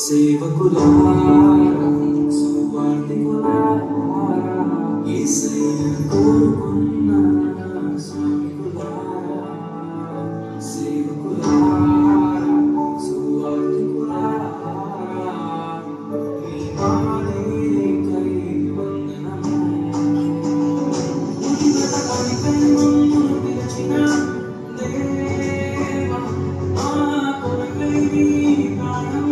సేవకులారా సువార్తికులారా యేసయ్య కోరుకున్న శ్రామికులారా సేవకులారా సువార్తికులారా మీ మానవికై వందనము ఉన్నత పనిపై మమ్మును పిలిచిన దేవా మా కొరకై నీ ప్రాణం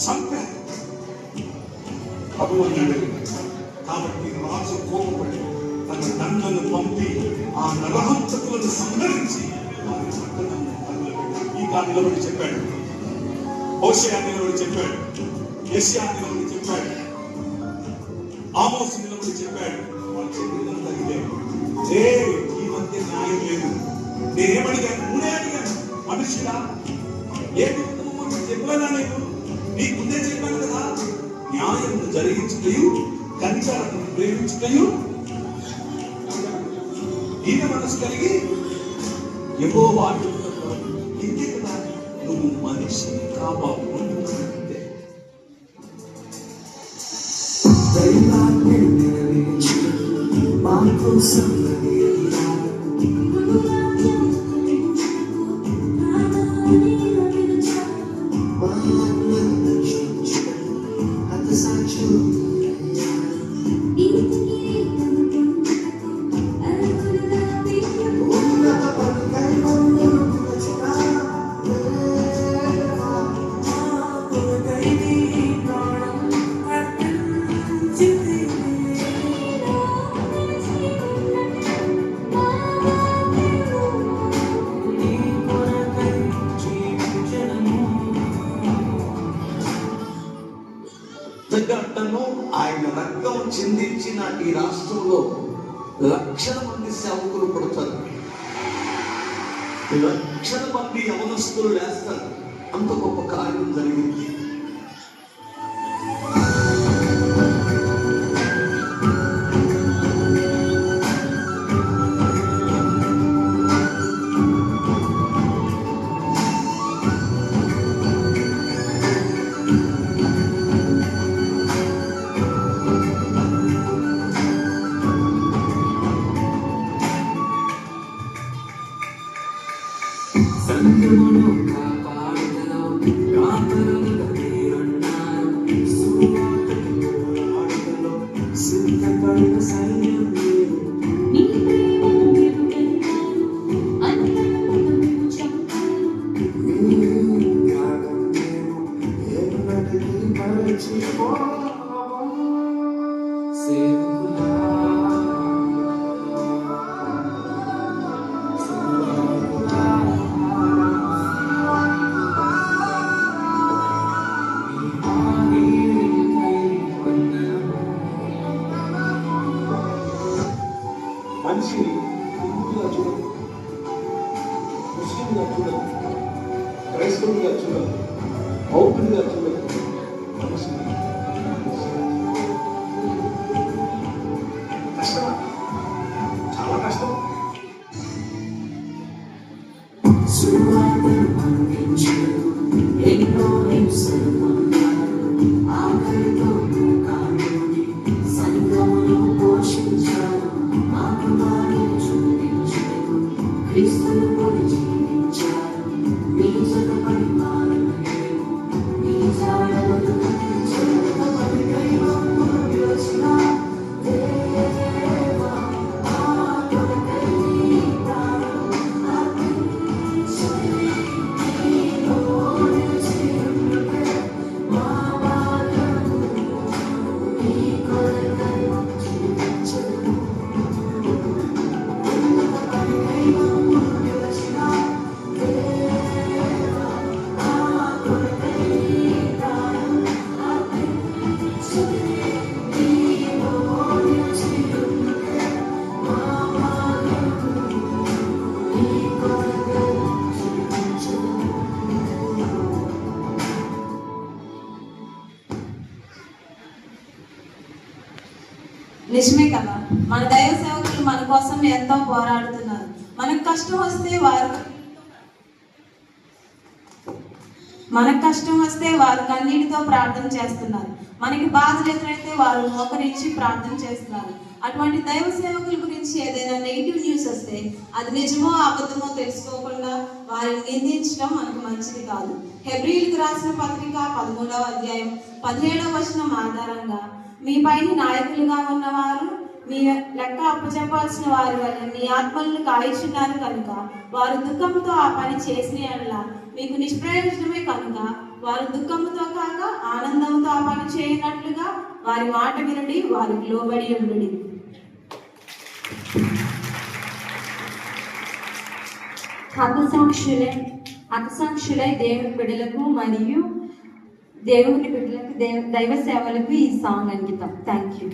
చంపారు. ప్రభువు అన్నాడు, కాబట్టి రాజు కోపపడి తన దండను పంపి ఆ నరహంతకులను సంహరించి వారి పట్టణాన్ని తగలబెట్టాడు. ఈ నిలబడి చెప్పాడు, హోషేయ నిలబడి చెప్పాడు, యెషయా నిలబడి చెప్పాడు, ఆమోసు నిలబడి చెప్పాడు. వాళ్ళు చెప్పినంత ఇదే, ఈ మధ్య న్యాయం లేదు. నేనేమడిగాను? నువ్వే అడిగాను, మనుషులా ఏ చెప్పలేదా? నీ ముందే చెప్పాను కదా, న్యాయం జరిగించుటయు కనికరమును ప్రేమించుటయు ఈయన మనసు కలిగి యెహోవా ఇంకే కదా నువ్వు మనిషి కాపాడుకుంటే గంటను ఆయన రక్తం చిందించిన ఈ రాష్ట్రంలో లక్షల మంది సేవకులు పడతారు, లక్షల మంది యవనస్తులు లేస్తారు. అంత గొప్ప కార్యం జరిగింది. సంగమును కాపాడుదలో కాపరులుగా మీరున్నారు, సువార్తకు పోరాడుదలో సిద్ధపడిన సైన్యం మీరు. నీ ప్రేమను మీరు వెళ్తారు, అన్యులను మీరు చంపారు. త్యాగం మేము ఎన్నటికీ మరచిపోము. మనిషి హిందువుగా చూడదు, ముస్లింగా చూడదు, క్రైస్తవుడిగా చూడదు, బౌద్ధుడిగా చూడదు. మనిషి కష్టమా? చాలా కష్టం. సువార్తను అందించు ఎన్నో హింసలు పొందారు, ఆకలితో కానుని సంఘమును పోషించారు. క్రీస్తును పొడి జీవించారు, మీ జతపై మారలేదు, మీ జాడవలు జతపై మమ్మును పిలిచిన దేవా, మా కొరకై నీ ప్రాణం అర్పించి నీలో నిలిచి ఉండుటే నిజమే కదా, మన దైవ సేవకులు మన కోసం ఎంతో పోరాడుతున్నారు. మనకు కష్టం వస్తే వారు కన్నీటితో ప్రార్థన చేస్తున్నారు. మనకి బాధలు ఎదురైతే వారు మోకరించి ప్రార్థన చేస్తున్నారు. అటువంటి దైవ సేవకుల గురించి ఏదైనా నెగిటివ్ న్యూస్ వస్తే అది నిజమో అబద్ధమో తెలుసుకోకుండా వారిని నిందించడం మనకు మంచిది కాదు. హెబ్రీయులకు రాసిన పత్రిక 13వ అధ్యాయం 17వ వచనం ఆధారంగా మీ పైన నాయకులుగా ఉన్నవారు మీ లెక్క అప్పచెప్పాల్సిన వారి వల్ల మీ ఆత్మలను కాయిచున్నారు కనుక వారు దుఃఖంతో ఆ పని చేసిన యెడల మీకు నిష్ప్రయోజనమే కనుక వారు దుఃఖంతో కాక ఆనందంతో ఆ పని చేయనట్లుగా వారి మాట వినుడి, వారికి లోబడి ఉండుడి. హతసాక్షులై దేవుని బిడ్డలకు మరియు దేవుని బిడ్డలకు దైవ సేవలకు ఈ సాంగ్ అంకితం. Thank you.